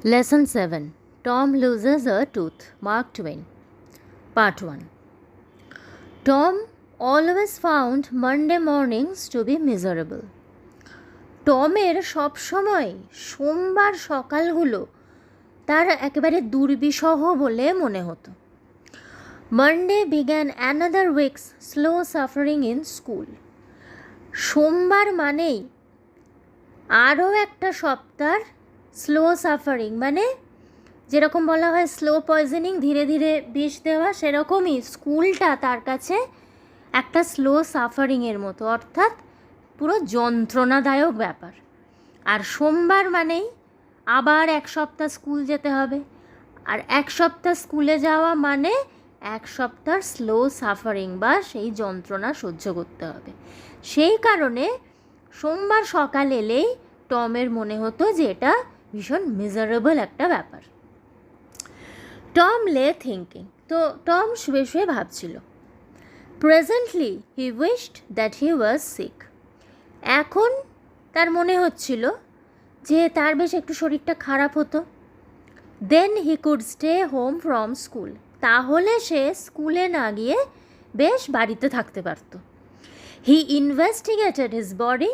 Lesson 7. Tom loses a tooth. Mark Twain. Part 1. Tom always found Monday mornings to be miserable. টমের সবসময় সোমবার সকালগুলো তার একেবারে দুর্বিষহ বলে মনে হতো। Monday began another week's slow suffering in school. সোমবার মানেই আরও একটা সপ্তাহ স্লো সাফারিং, মানে যেরকম বলা হয় স্লো পয়জনিং, ধীরে ধীরে বিষ দেওয়া, সেরকমই স্কুলটা তার কাছে একটা স্লো সাফারিংয়ের মতো, অর্থাৎ পুরো যন্ত্রণাদায়ক ব্যাপার। আর সোমবার মানেই আবার এক সপ্তাহ স্কুল যেতে হবে, আর এক সপ্তাহ স্কুলে যাওয়া মানে এক সপ্তাহ স্লো সাফারিং বা সেই যন্ত্রণা সহ্য করতে হবে। সেই কারণে সোমবার সকাল এলেই টমের মনে হতো যে এটা ভীষণ মিজারেবল একটা ব্যাপার। টম লে থিঙ্কিং, তো টম শুয়ে শুয়ে ভাবছিল। Presently he wished that he was sick. এখন তার মনে হচ্ছিল যে তার বেশ একটু শরীরটা খারাপ হতো। Then he could stay home from school, তাহলে সে স্কুলে না গিয়ে বেশ বাড়িতে থাকতে পারত। He investigated his body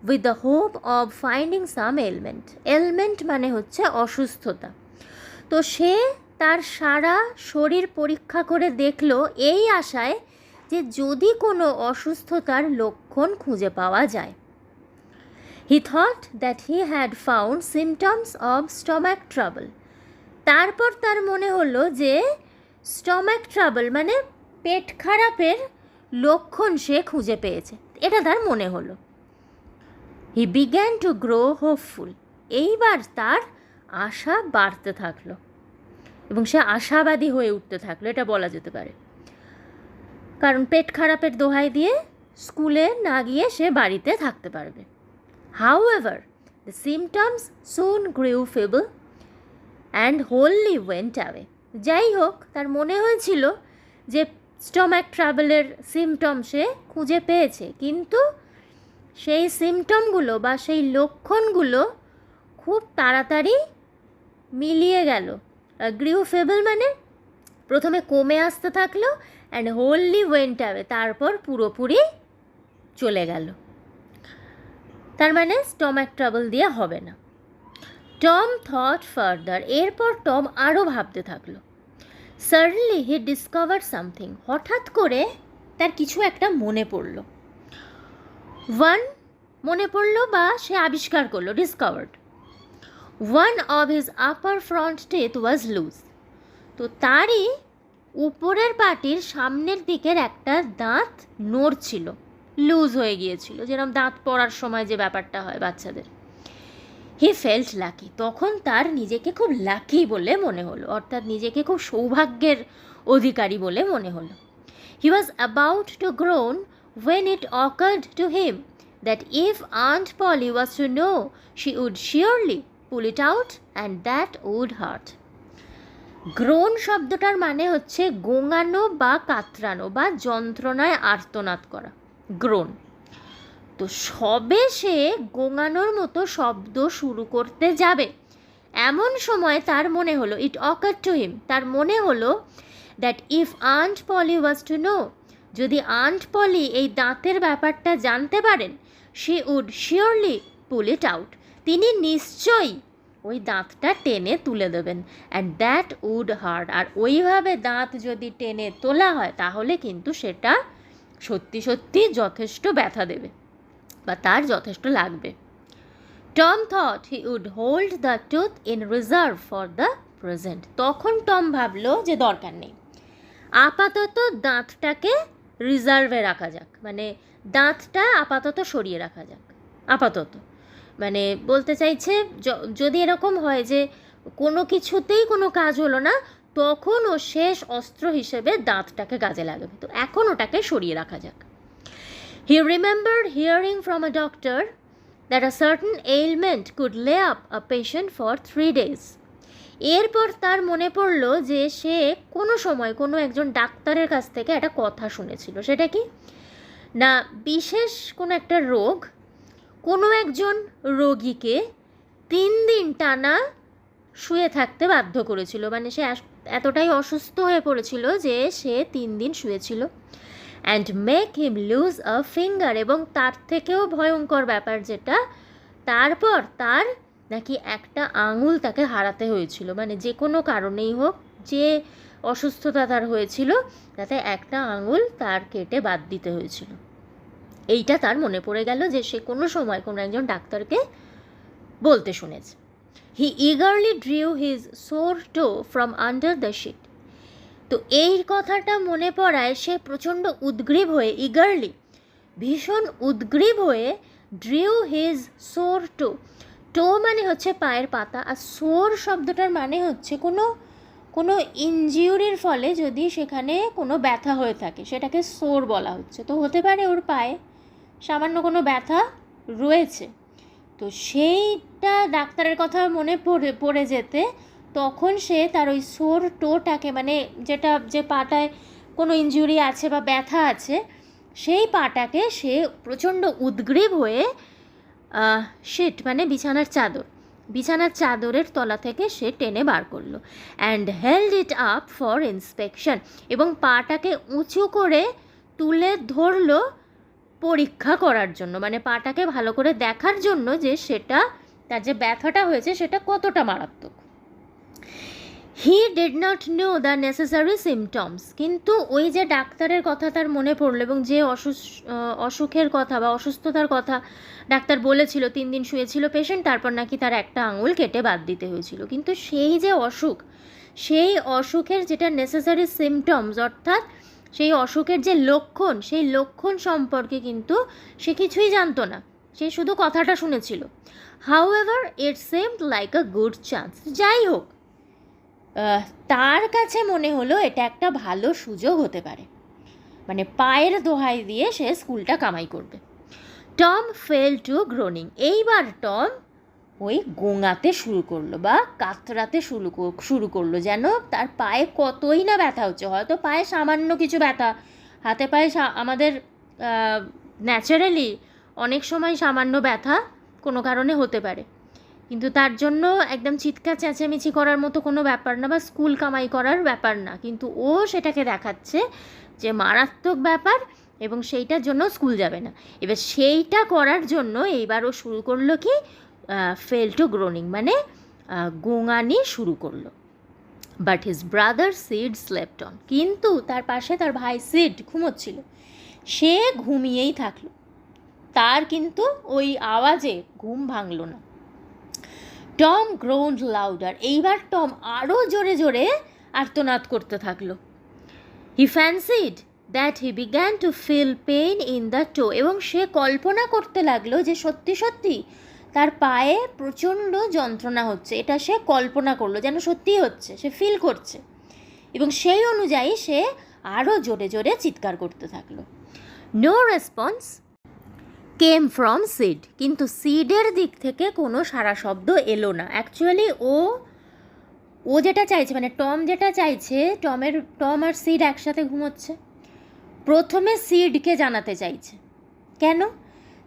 with the hope of finding some ailment. Ailment মানে হচ্ছে অসুস্থতা। তো সে তার সারা শরীর পরীক্ষা করে দেখল এই আশায় যে যদি কোনো অসুস্থতার লক্ষণ খুঁজে পাওয়া যায়। He thought that he had found symptoms of stomach trouble. তারপর তার মনে হলো যে স্টমাক ট্রাবল মানে পেট খারাপের লক্ষণ সে খুঁজে পেয়েছে, এটা তার মনে হলো। হি বিগ্যান টু গ্রো হোপফুল। এইবার তার আশা বাড়তে থাকলো এবং সে আশাবাদী হয়ে উঠতে থাকলো, এটা বলা যেতে পারে। কারণ পেট খারাপের দোহাই দিয়ে স্কুলে না গিয়ে সে বাড়িতে থাকতে পারবে। However the symptoms soon গ্রিউ feeble and wholly went away. যাই হোক, তার মনে হয়েছিল যে স্টমাক ট্রাবলের সিমটম সে খুঁজে পেয়েছে, কিন্তু সেই সিমটমগুলো বা সেই লক্ষণগুলো খুব তাড়াতাড়ি মিলিয়ে গেল। গ্রিউ ফেবল মানে প্রথমে কমে আসতে থাকলো, অ্যান্ড হোললি ওয়েন্ট অ্যাওয়ে, তারপর পুরোপুরি চলে গেল। তার মানে স্টমাক ট্রাবল দিয়ে হবে না। টম থট ফার্দার, এরপর টম আরও ভাবতে থাকলো। সাডেনলি হি ডিসকভার সামথিং, হঠাৎ করে তার কিছু একটা মনে পড়লো। মনে পড়লো বা সে আবিষ্কার করলো, discovered. One of his upper front teeth was loose. তো তারই উপরের পাটির সামনের দিকের একটা দাঁত নড়ছিল, লুজ হয়ে গিয়েছিল, যেরকম দাঁত পড়ার সময় যে ব্যাপারটা হয় বাচ্চাদের। হি ফেল্ট লাকি, তখন তার নিজেকে খুব লাকি বলে মনে হলো, অর্থাৎ নিজেকে খুব সৌভাগ্যের অধিকারী বলে মনে হলো। He was about to groan when it occurred to him that if Aunt Polly was to know, she would surely pull it out and that would hurt. Grown শব্দটার মানে হচ্ছে গোঙানো বা কাতরানো বা যন্ত্রণায় আর্তনাদ করা, গ্রোন। তো সবে সে গোঙানোর মতো শব্দ শুরু করতে যাবে, এমন সময় তার মনে হলো, ইট অকার টু হিম, তার মনে হলো that if Aunt Polly was to know, যদি আন্ট পলি এই দাঁতের ব্যাপারটা জানতে পারেন, she would surely pull it out, তিনি নিশ্চয়ই ওই দাঁতটা টেনে তুলে দেবেন। অ্যান্ড দ্যাট উড হার্ট, আর ওইভাবে দাঁত যদি টেনে তোলা হয় তাহলে কিন্তু সেটা সত্যি সত্যি যথেষ্ট ব্যথা দেবে বা তার যথেষ্ট লাগবে। Tom thought he would hold the tooth in reserve for the present. তখন টম ভাবলো যে দরকার নেই, আপাতত দাঁতটাকে রিজার্ভে রাখা যাক, মানে দাঁতটা আপাতত সরিয়ে রাখা যাক। আপাতত মানে বলতে চাইছে যদি এরকম হয় যে কোনো কিছুতেই কোনো কাজ হলো না, তখন ও শেষ অস্ত্র হিসেবে দাঁতটাকে কাজে লাগাবে, তো এখন ওটাকে সরিয়ে রাখা যাক। He remembered hearing from a doctor that a certain ailment could lay up a patient for 3 days. এরপর তার মনে পড়ল যে সে কোনো সময় কোনো একজন ডাক্তারের কাছ থেকে একটা কথা শুনেছিল। সেটা কি না বিশেষ কোনো একটা রোগ কোনো একজন রোগীকে 3 দিন টানা শুয়ে থাকতে বাধ্য করেছিল, মানে সে এতটাই অসুস্থ হয়ে পড়েছিল যে সে 3 দিন শুয়েছিল। And make him lose a finger, এবং তার থেকেও ভয়ঙ্কর ব্যাপার যেটা, তারপর তার নাকি একটা আঙুল তাকে হারাতে হয়েছিল, মানে যে কোনো কারণেই হোক, যে অসুস্থতা তার হয়েছিল তাতে একটা আঙুল তার কেটে বাদ দিতে হয়েছিল। এইটা তার মনে পড়ে গেল যে সে কোনো সময় কোনো একজন ডাক্তারকে বলতে শুনেছে। He eagerly drew his sore toe from under the sheet. তো এই কথাটা মনে পড়ায় সে প্রচণ্ড উদ্গ্রীব হয়ে, ইগারলি ভীষণ উদ্গ্রীব হয়ে, ড্রিউ হিজ সোর টো, টো মানে হচ্ছে পায়ের পাতা, আর সোর শব্দটার মানে হচ্ছে কোনো ইনজিউরির ফলে যদি সেখানে কোনো ব্যথা হয়ে থাকে সেটাকে সোর বলা হচ্ছে। তো হতে পারে ওর পায়ে সামান্য কোনো ব্যথা রয়েছে, তো সেইটা ডাক্তারের কথা মনে পড়ে যেতে তখন সে তার ওই সোর টোটাকে, মানে যে পাটায় কোনো ইনজুরি আছে বা ব্যথা আছে, সেই পাটাকে সে প্রচণ্ড উদ্গ্রীব হয়ে শিট মানে বিছানার চাদরের তলা থেকে সে টেনে বার করলো। And held it up for inspection, এবং পাটাকে উঁচু করে তুলে ধরলো পরীক্ষা করার জন্য, মানে পাটাকে ভালো করে দেখার জন্য যে সেটা, তার যে ব্যথাটা হয়েছে সেটা কতটা মারাত্মক। He did not know the necessary symptoms, কিন্তু ওই যে ডাক্তারের কথা তার মনে পড়লো, এবং যে অসুখের কথা বা অসুস্থতার কথা ডাক্তার বলেছিল, 3 দিন শুয়েছিল পেশেন্ট, তারপর নাকি তার একটা আঙুল কেটে বাদ দিতে হয়েছিল, কিন্তু সেই যে অসুখ, সেই অসুখের যেটা নেসেসারি সিমটমস, অর্থাৎ সেই অসুখের যে লক্ষণ, সেই লক্ষণ সম্পর্কে কিন্তু সে কিছুই জানতো না, সে শুধু কথাটা শুনেছিল। However it seemed like a good chance, যাই হোক তার কাছে মনে হলো এটা একটা ভালো সুযোগ হতে পারে, মানে পায়ের দোহাই দিয়ে সে স্কুলটা কামাই করবে। টম ফেল টু গ্রোনিং, এইবার টম ওই গোঙাতে শুরু করলো বা কাতরাতে শুরু করলো, যেন তার পায়ে কতই না ব্যথা হচ্ছে। হয়তো পায়ে সামান্য কিছু ব্যথা, হাতে পায়ে আমাদের ন্যাচারালি অনেক সময় সামান্য ব্যথা কোনো কারণে হতে পারে, কিন্তু তার জন্য একদম চিৎকার চেঁচামেচি করার মতো কোনো ব্যাপার না, বা স্কুল কামাই করার ব্যাপার না, কিন্তু ও সেটাকে দেখাচ্ছে যে মারাত্মক ব্যাপার, এবং সেইটার জন্য স্কুল যাবে না। এবার সেইটা করার জন্য এইবার ও শুরু করলো কি, ফেল টু গ্রোনিং, মানে গোঙানি শুরু করলো। But his brother seed slept on, কিন্তু তার পাশে তার ভাই সিড ঘুমোচ্ছিল, সে ঘুমিয়েই থাকলো, তার কিন্তু ওই আওয়াজে ঘুম ভাঙল না। টম গ্রোন্ড লাউডার, এইবার টম আরও জোরে জোরে আর্তনাদ করতে থাকলো। He fancied that he began to feel pain in the toe, এবং সে কল্পনা করতে লাগলো যে সত্যি সত্যি তার পায়ে প্রচণ্ড যন্ত্রণা হচ্ছে, এটা সে কল্পনা করলো যেন সত্যিই হচ্ছে, সে ফিল করছে, এবং সেই অনুযায়ী সে আরও জোরে জোরে চিৎকার করতে থাকলো। No response came from Sid, কিন্তু সিডের দিক থেকে কোনো সারা শব্দ এলো না। অ্যাকচুয়ালি ও যেটা চাইছে, মানে টম যেটা চাইছে, টম আর সিড একসাথে ঘুমোচ্ছে, প্রথমে সিডকে জানাতে চাইছে। কেন?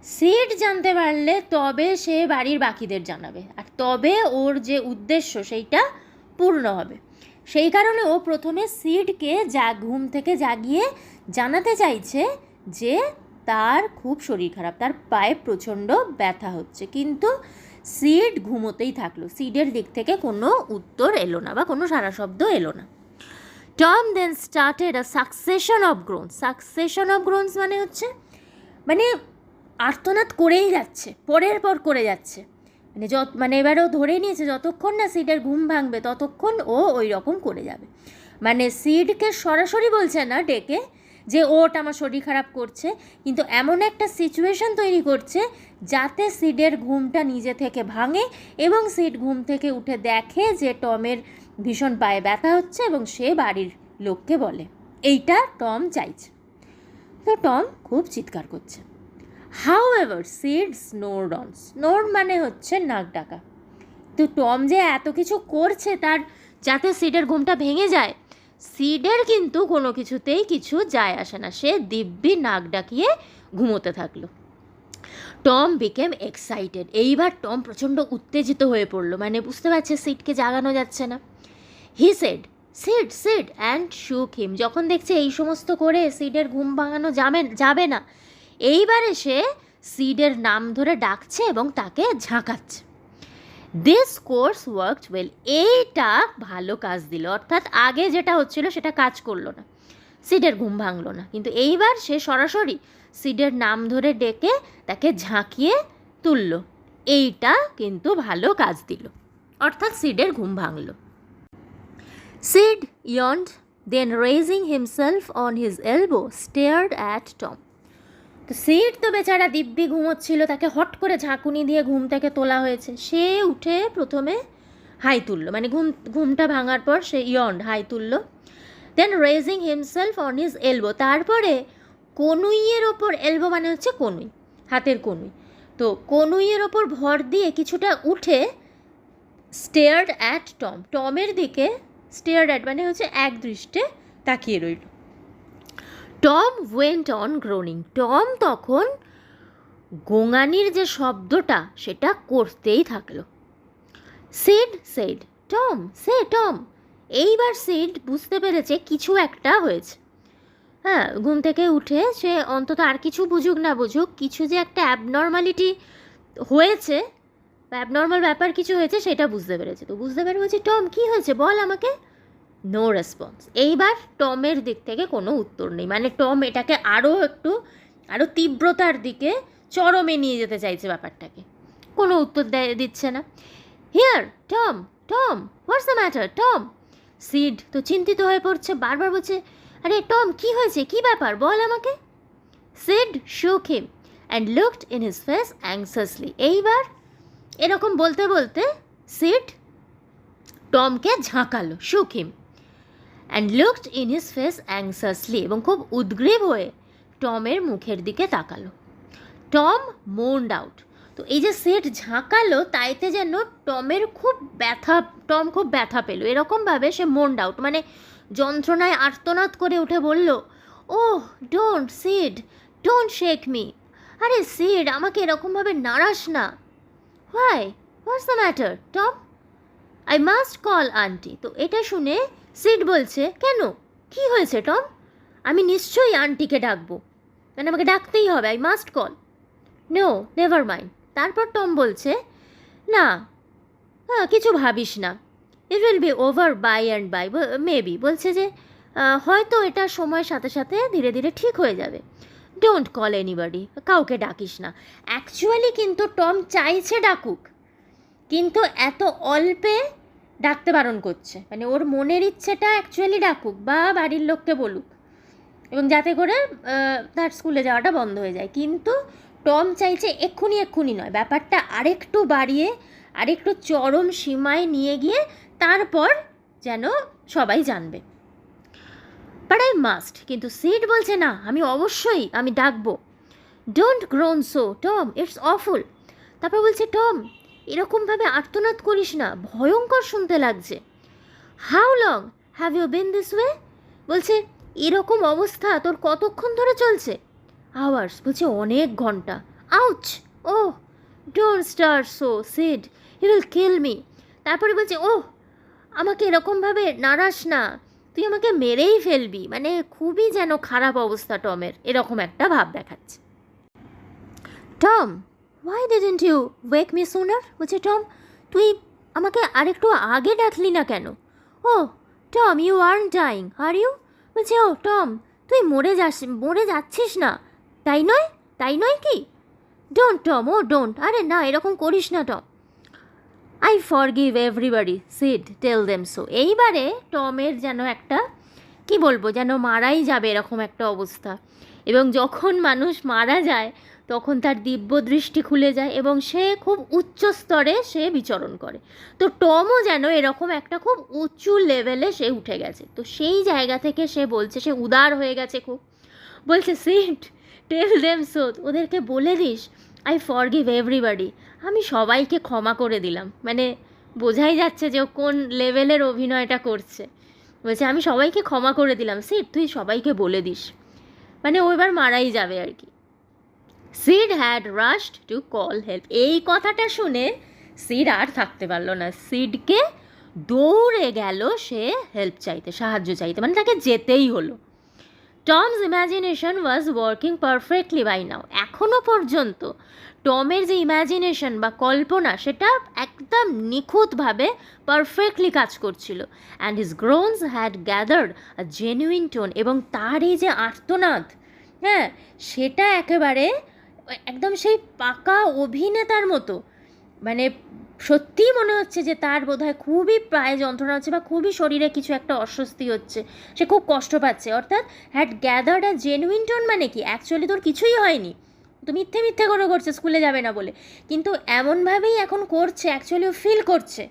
সিড জানতে পারলে তবে সে বাড়ির বাকিদের জানাবে, আর তবে ওর যে উদ্দেশ্য সেইটা পূর্ণ হবে। সেই কারণে ও প্রথমে সিডকে ঘুম থেকে জাগিয়ে জানাতে চাইছে যে তার খুব শরীর খারাপ, তার পায়ে প্রচণ্ড ব্যথা হচ্ছে, কিন্তু সিড ঘুমোতেই থাকলো, সিডের দিক থেকে কোনো উত্তর এলো না বা কোনো সারা শব্দ এলো না। Tom then started a succession of groans, মানে আর্তনাদ করেই যাচ্ছে, পরের পর করে যাচ্ছে, মানে এবারেও ধরে নিয়েছে যতক্ষণ না সিডের ঘুম ভাঙবে ততক্ষণ ও ওই রকম করে যাবে। মানে সিডকে সরাসরি বলছে না ডেকে যে ওটা আমার শরীর খারাপ করছে, কিন্তু এমন একটা সিচুয়েশন তৈরি করছে যাতে সিডের ঘুমটা নিজে থেকে ভাঙে, এবং সিড ঘুম থেকে উঠে দেখে যে টমের ভীষণ পায়ে ব্যথা হচ্ছে, এবং সে বাড়ির লোককে বলে। এইটা টম চাইছে, তো টম খুব চিৎকার করছে। হাউএভার সিড স্নোর মানে হচ্ছে নাক ডাকা। তো টম যে এত কিছু করছে তার যাতে সিডের ঘুমটা ভেঙে যায়, সিডের কিন্তু কোনো কিছুতেই কিছু যায় আসে না, সে দিব্যি নাক ডাকিয়ে ঘুমোতে থাকলো। Tom became excited. এইবার টম প্রচণ্ড উত্তেজিত হয়ে পড়লো, মানে বুঝতে পারছে সিডকে জাগানো যাচ্ছে না। He said, seed seed and শুক হিম। যখন দেখছে এই সমস্ত করে সিডের ঘুম ভাঙানো যাবে না, এইবারে সে সিডের নাম ধরে ডাকছে এবং তাকে ঝাঁকাচ্ছে। This course worked well. এইটা ভালো কাজ দিল, অর্থাৎ আগে যেটা হচ্ছিল সেটা কাজ করলো না, সিডের ঘুম ভাঙলো না, কিন্তু এইবার সে সরাসরি সিডের নাম ধরে ডেকে তাকে ঝাঁকিয়ে তুলল। এইটা কিন্তু ভালো কাজ দিল, অর্থাৎ সিডের ঘুম ভাঙলো। Seed yawned, then raising himself on his elbow stared at Tom. তো সিড তো বেচারা দিব্যি ঘুমোচ্ছিল, তাকে হট করে ঝাঁকুনি দিয়ে ঘুম থেকে তোলা হয়েছে। সে উঠে প্রথমে হাই তুললো, মানে ঘুমটা ভাঙার পর সে yawned, হাই তুললো। Then raising himself on his elbow, তারপরে কনুইয়ের ওপর, এলবো মানে হচ্ছে কনুই, হাতের কনুই, তো কনুইয়ের ওপর ভর দিয়ে কিছুটা উঠে স্টেয়ার্ড অ্যাট টম, টমের দিকে স্টেয়ার্ড অ্যাট মানে হচ্ছে এক দৃষ্টে তাকিয়ে রইল। Tom went on Groening, Tom তখন গোঙানির যে শব্দটা সেটা করতেই থাকলো। সিড সেড, টম সে টম। এইবার সিড বুঝতে পেরেছে কিছু একটা হয়েছে। হ্যাঁ, ঘুম থেকে উঠে সে অন্তত আর কিছু বুঝুক না বুঝুক, কিছু যে একটা অ্যাবনর্মালিটি হয়েছে, অ্যাবনর্মাল ব্যাপার কিছু হয়েছে সেটা বুঝতে পেরেছে। তো বুঝতে পেরে বলছে, টম কী হয়েছে বল আমাকে। No response. এইবার টমের দিক থেকে কোনো উত্তর নেই, মানে টম এটাকে আরও তীব্রতার দিকে চরমে নিয়ে যেতে চাইছে ব্যাপারটাকে, কোনো উত্তর দিচ্ছে না। Here Tom, Tom what's the matter Tom. Seed তো চিন্তিত হয়ে পড়ছে, বারবার বলছে, আরে টম কী হয়েছে, কী ব্যাপার বল আমাকে। Seed shook him and looked in his face anxiously. এইবার এরকম বলতে বলতে seed টমকে ঝাঁকালো, shook him and looked in his face anxiously, এবং খুব উদ্গ্রীব হয়ে টমের মুখের দিকে তাকালো। Tom moaned out. তো এই যে সিড ঝাঁকালো তাইতে যেন টম খুব ব্যথা পেল, এরকমভাবে সে moaned out, মানে যন্ত্রণায় আর্তনাদ করে উঠে বলল, oh don't Sid, don't shake me. আরে সিড আমাকে এরকমভাবে নাড়াস না। Why, what's the matter Tom, I must call auntie. তো এটা শুনে সিড বলছে, কেন কি হয়েছে টম, আমি নিশ্চয়ই আন্টিকে ডাকবো, মানে আমাকে ডাকতেই হবে, I must call. No never mind. তারপর টম বলছে, না হ্যাঁ কিছু ভাবিস না, it will be over by and by, maybe, বলছে যে হয়তো এটা সময়ের সাথে সাথে ধীরে ধীরে ঠিক হয়ে যাবে। ডোন্ট কল এনিবডি, কাউকে ডাকিস না। অ্যাকচুয়ালি কিন্তু টম চাইছে ডাকুক, কিন্তু এত অল্পে ডাকতে বারণ করছে, মানে ওর মনের ইচ্ছেটা অ্যাকচুয়ালি ডাকুক বা বাড়ির লোককে বলুক, এবং যাতে করে তার স্কুলে যাওয়াটা বন্ধ হয়ে যায়। কিন্তু টম চাইছে এক্ষুনি নয়, ব্যাপারটা আরেকটু বাড়িয়ে আরেকটু চরম সীমায় নিয়ে গিয়ে তারপর যেন সবাই জানবে। বাট আই মাস্ট, কিন্তু সিড বলছে না, আমি ডাকবো। Don't grown so Tom, it's awful. তারপর বলছে, টম এরকমভাবে আর্তনাদ করিস না, ভয়ঙ্কর শুনতে লাগছে। How long have you been this way, বলছে এরকম অবস্থা তোর কতক্ষণ ধরে চলছে। আওয়ার্স, বলছে অনেক ঘন্টা। Ouch, oh don't star so seed, he will kill me. তারপরে বলছে, ওহ আমাকে এরকমভাবে নাড়াস না, তুই আমাকে মেরেই ফেলবি, মানে খুবই যেন খারাপ অবস্থা টমের, এরকম একটা ভাব দেখাচ্ছে। Tom why didn't you wake me sooner, বলছে টম তুই আমাকে আরেকটু আগে ডাকলি না কেন। Oh Tom you aren't dying are you, বলছে ও টম তুই মরে যাচ্ছিস না, তাই নয় কি। ডোন্ট টম, ও ডোন্ট, আরে না এরকম করিস না Tom. I forgive everybody Sid, tell them so. এইবারে টমের যেন একটা কি বলবো, যেন মারাই যাবে এরকম একটা অবস্থা, এবং যখন মানুষ মারা যায় তখন তার দিব্য দৃষ্টি খুলে যায় এবং সে খুব উচ্চ স্তরে সে বিচরণ করে। তো টমও যেন এরকম একটা খুব উঁচু লেভেলে সে উঠে গেছে। তো সেই জায়গা থেকে সে বলছে, সে উদার হয়ে গেছে খুব, বলছে সিড টেল দেম সো, ওদেরকে বলে দিস আই ফরগিভ এভরিবডি, আমি সবাইকে ক্ষমা করে দিলাম। মানে বোঝাই যাচ্ছে যে ও কোন লেভেলের অভিনয়টা করছে। বলছে আমি সবাইকে ক্ষমা করে দিলাম, সিড তুই সবাইকে বলে দিস, মানে ও এবার মারাই যাবে আর কি। Seed had রাশড to call help. এই কথাটা শুনে সিড আর থাকতে পারলো না, সিডকে দৌড়ে গেল সে হেল্প চাইতে, সাহায্য চাইতে, মানে তাকে যেতেই হলো। Tom's imagination was working perfectly by now. এখনও পর্যন্ত টমের যে ইম্যাজিনেশন বা কল্পনা সেটা একদম নিখুঁতভাবে পারফেক্টলি কাজ করছিল। And his groans had gathered a genuine tone, এবং তার এই যে আর্তনাদ, হ্যাঁ, সেটা একেবারে একদম সেই পাকা অভিনেতার মতো, মানে সত্যিই মনে হচ্ছে যে তার বোধহয় খুবই পায়ে যন্ত্রণা হচ্ছে বা খুবই শরীরে কিছু একটা অস্বস্তি হচ্ছে, সে খুব কষ্ট পাচ্ছে। অর্থাৎ had gathered a genuine tone মানে কি, অ্যাকচুয়ালি তোর কিছুই হয়নি, তো মিথ্যে মিথ্যে করে করছে স্কুলে যাবে না বলে, কিন্তু এমনভাবেই এখন করছে, অ্যাকচুয়ালি ও ফিল করছে,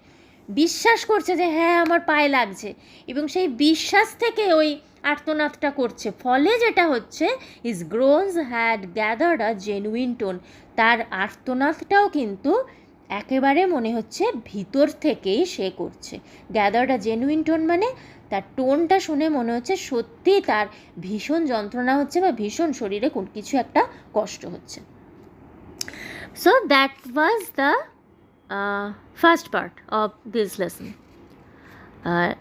বিশ্বাস করছে যে হ্যাঁ আমার পায়ে লাগছে, এবং সেই বিশ্বাস থেকে ওই আর্তনাদটা করছে। ফলে যেটা হচ্ছে, his groans had gathered a genuine tone, তার আর্তনাদটাও কিন্তু একেবারে মনে হচ্ছে ভিতর থেকেই সে করছে। গ্যাদার্ড আ জেনুইন টোন মানে তার টোনটা শুনে মনে হচ্ছে সত্যি তার ভীষণ যন্ত্রণা হচ্ছে বা ভীষণ শরীরে কিছু একটা কষ্ট হচ্ছে। So that was the first part of this lesson.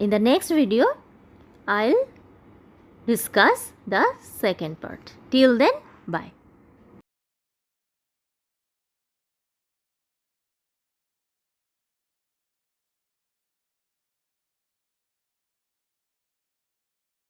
In the next video, I'll discuss the second part. Till then, bye.